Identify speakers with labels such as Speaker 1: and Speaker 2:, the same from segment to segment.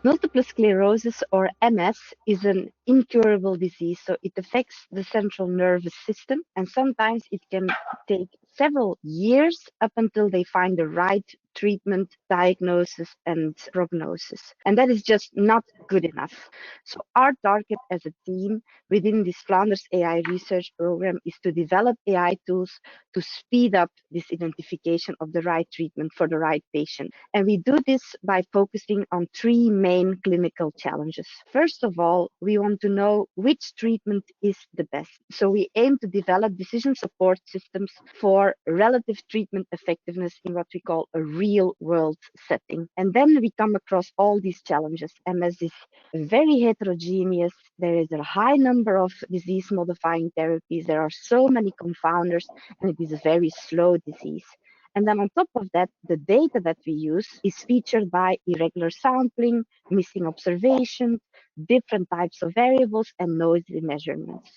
Speaker 1: Multiple sclerosis, or MS, is an incurable disease, so it affects the central nervous system, and sometimes it can take several years up until they find the right treatment, diagnosis, and prognosis. And that is just not good enough. So our target as a team within this Flanders AI research program is to develop AI tools to speed up this identification of the right treatment for the right patient. And we do this by focusing on three main clinical challenges. First of all, we want to know which treatment is the best. So we aim to develop decision support systems for relative treatment effectiveness in what we call a real world setting. And then we come across all these challenges. MS is very heterogeneous. There is a high number of disease modifying therapies. There are so many confounders, and it is a very slow disease. And then on top of that, the data that we use is featured by irregular sampling, missing observations, different types of variables, and noisy measurements.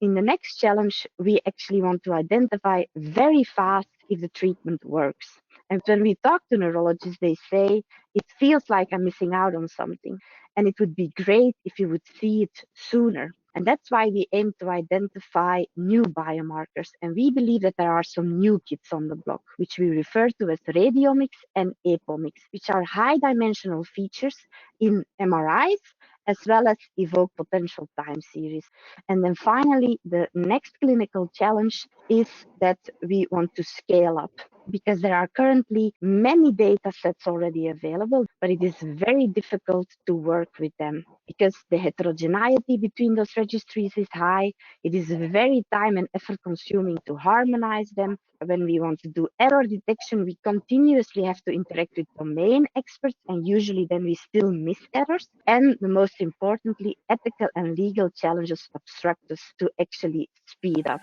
Speaker 1: In the next challenge, we actually want to identify very fast if the treatment works. And when we talk to neurologists, they say, it feels like I'm missing out on something. And it would be great if you would see it sooner. And that's why we aim to identify new biomarkers. And we believe that there are some new kids on the block, which we refer to as radiomics and apomics, which are high dimensional features in MRIs, as well as evoke potential time series. And then finally, the next clinical challenge is that we want to scale up, because there are currently many data sets already available, but it is very difficult to work with them because the heterogeneity between those registries is high. It is very time and effort consuming to harmonize them. When we want to do error detection, we continuously have to interact with domain experts, and usually then we still miss errors. And the most importantly, ethical and legal challenges obstruct us to actually speed up.